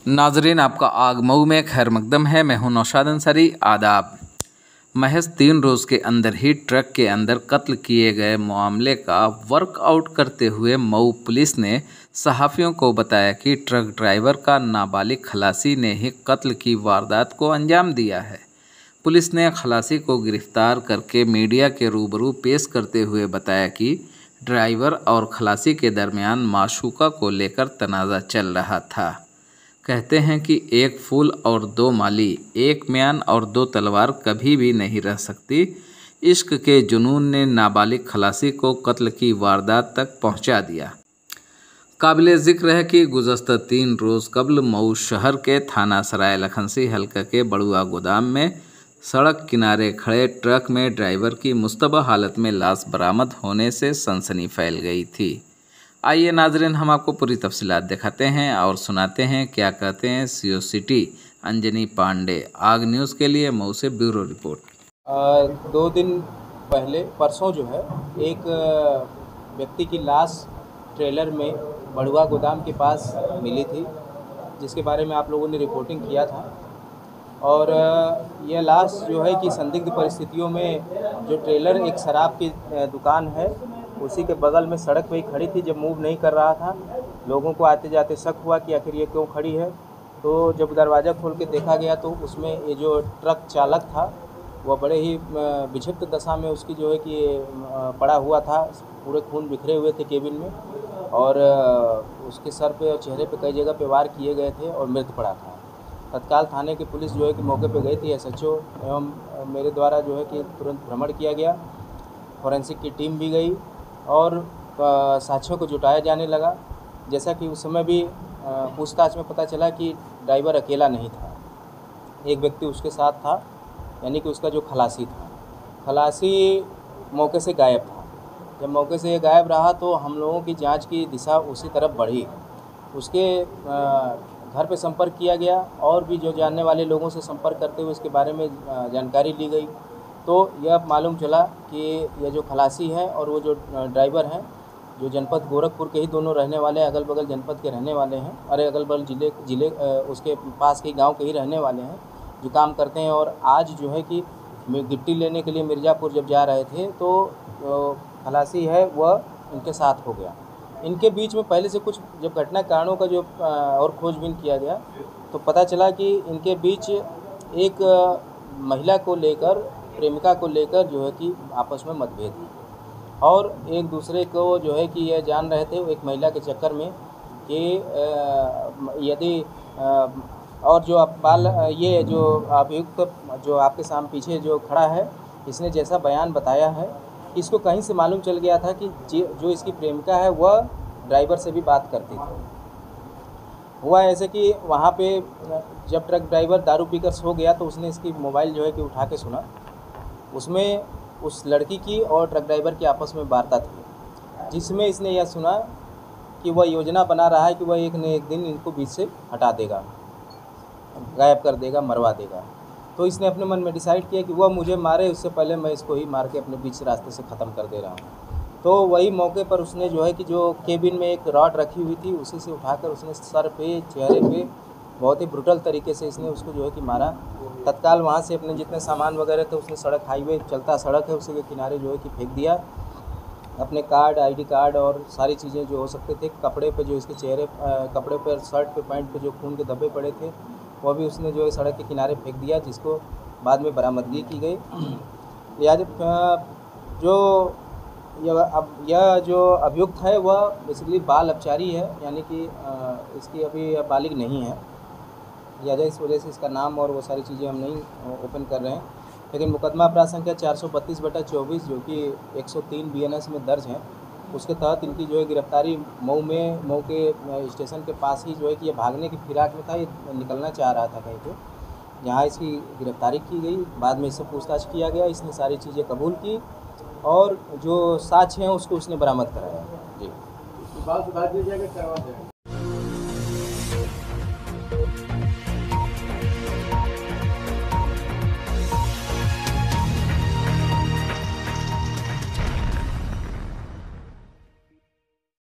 नाजरीन, आपका आग मऊ में खैर मकदम है। मैं हूं नौशाद अंसारी। आदाब। महज 3 रोज़ के अंदर ही ट्रक के अंदर कत्ल किए गए मामले का वर्कआउट करते हुए मऊ पुलिस ने सहाफ़ियों को बताया कि ट्रक ड्राइवर का नाबालिग खलासी ने ही कत्ल की वारदात को अंजाम दिया है। पुलिस ने खलासी को गिरफ्तार करके मीडिया के रूबरू पेश करते हुए बताया कि ड्राइवर और खलासी के दरमियान माशूका को लेकर तनाज़ा चल रहा था। कहते हैं कि एक फूल और 2 माली, एक म्यान और 2 तलवार कभी भी नहीं रह सकती। इश्क के जुनून ने नाबालिग खलासी को कत्ल की वारदात तक पहुंचा दिया। काबिले ज़िक्र है कि गुज़श्ता 3 रोज़ कबल मऊ शहर के थाना सराय लखनसी हल्का के बड़ुआ गोदाम में सड़क किनारे खड़े ट्रक में ड्राइवर की मुश्तबह हालत में लाश बरामद होने से सनसनी फैल गई थी। आइए नाजरीन, हम आपको पूरी तफसीलात दिखाते हैं और सुनाते हैं क्या कहते हैं सीओ सिटी अंजनी पांडे। आग न्यूज़ के लिए मऊ से ब्यूरो रिपोर्ट। 2 दिन पहले परसों जो है एक व्यक्ति की लाश ट्रेलर में बड़ुआ गोदाम के पास मिली थी, जिसके बारे में आप लोगों ने रिपोर्टिंग किया था। और यह लाश जो है कि संदिग्ध परिस्थितियों में जो ट्रेलर एक शराब की दुकान है उसी के बगल में सड़क पे ही खड़ी थी। जब मूव नहीं कर रहा था, लोगों को आते जाते शक हुआ कि आखिर ये क्यों खड़ी है। तो जब दरवाज़ा खोल के देखा गया तो उसमें ये जो ट्रक चालक था वह बड़े ही विक्षिप्त दशा में उसकी जो है कि पड़ा हुआ था। पूरे खून बिखरे हुए थे केबिन में, और उसके सर पे और चेहरे पे कई जगह पे वार किए गए थे और मृत पड़ा था। तत्काल थाने की पुलिस जो है कि मौके पे गई थी। एसएचओ एवं मेरे द्वारा जो है कि तुरंत भ्रमण किया गया, फॉरेंसिक की टीम भी गई और साक्ष्यों को जुटाया जाने लगा। जैसा कि उस समय भी पूछताछ में पता चला कि ड्राइवर अकेला नहीं था, एक व्यक्ति उसके साथ था, यानी कि उसका जो खलासी था। खलासी मौके से गायब था। जब मौके से गायब रहा तो हम लोगों की जांच की दिशा उसी तरफ बढ़ी। उसके घर पे संपर्क किया गया और भी जो जानने वाले लोगों से संपर्क करते हुए इसके बारे में जानकारी ली गई। तो यह मालूम चला कि यह जो खलासी है और वो जो ड्राइवर हैं, जो जनपद गोरखपुर के ही दोनों रहने वाले हैं, अगल बगल जनपद के रहने वाले हैं, अरे अगल बगल जिले उसके पास के गांव के ही रहने वाले हैं, जो काम करते हैं। और आज जो है कि गिट्टी लेने के लिए मिर्ज़ापुर जब जा रहे थे तो खलासी है वह इनके साथ हो गया। इनके बीच में पहले से कुछ जब घटना कारणों का जो और खोजबीन किया गया तो पता चला कि इनके बीच एक महिला को लेकर, प्रेमिका को लेकर जो है कि आपस में मतभेद है, और एक दूसरे को जो है कि यह जान रहे थे एक महिला के चक्कर में कि यदि और जो ये जो अभियुक्त जो आपके सामने पीछे जो खड़ा है, इसने जैसा बयान बताया है, इसको कहीं से मालूम चल गया था कि जो इसकी प्रेमिका है वह ड्राइवर से भी बात करती थी। हुआ ऐसे कि वहाँ पे जब ट्रक ड्राइवर दारू पीकर सो गया तो उसने इसकी मोबाइल जो है कि उठा के सुना। उसमें उस लड़की की और ट्रक ड्राइवर की आपस में वार्ता थी, जिसमें इसने यह सुना कि वह योजना बना रहा है कि वह एक न एक दिन इनको बीच से हटा देगा, गायब कर देगा, मरवा देगा। तो इसने अपने मन में डिसाइड किया कि वह मुझे मारे उससे पहले मैं इसको ही मार के अपने बीच रास्ते से ख़त्म कर दे रहा हूँ। तो वही मौके पर उसने जो है कि जो केबिन में एक रॉड रखी हुई थी उसी से उठाकर उसने सर पे, चेहरे पे बहुत ही ब्रुटल तरीके से इसने उसको जो है कि मारा। तत्काल वहाँ से अपने जितने सामान वगैरह थे उसने सड़क, हाईवे चलता सड़क है उसी के किनारे जो है कि फेंक दिया। अपने कार्ड, आईडी कार्ड और सारी चीज़ें जो हो सकते थे, कपड़े पे जो इसके चेहरे, कपड़े पर, शर्ट पे, पैंट पे जो खून के धब्बे पड़े थे वह भी उसने जो है सड़क के किनारे फेंक दिया, जिसको बाद में बरामदगी की गई। यह जो अभियुक्त है वह बेसिकली बाल अपचारी है, यानी कि इसकी अभी बालिग नहीं है, लिहाजा इस वजह से इसका नाम और वो सारी चीज़ें हम नहीं ओपन कर रहे हैं। लेकिन मुकदमा अपराध संख्या 432/24 जो कि 103 BNS में दर्ज है, उसके तहत इनकी जो है गिरफ्तारी मऊ के स्टेशन के पास ही जो है कि ये भागने की फिराक में था, ये निकलना चाह रहा था कहीं पे, जहाँ इसकी गिरफ्तारी की गई। बाद में इससे पूछताछ किया गया, इसने सारी चीज़ें कबूल की और जो साक्ष्य हैं उसको उसने बरामद कराया। जी।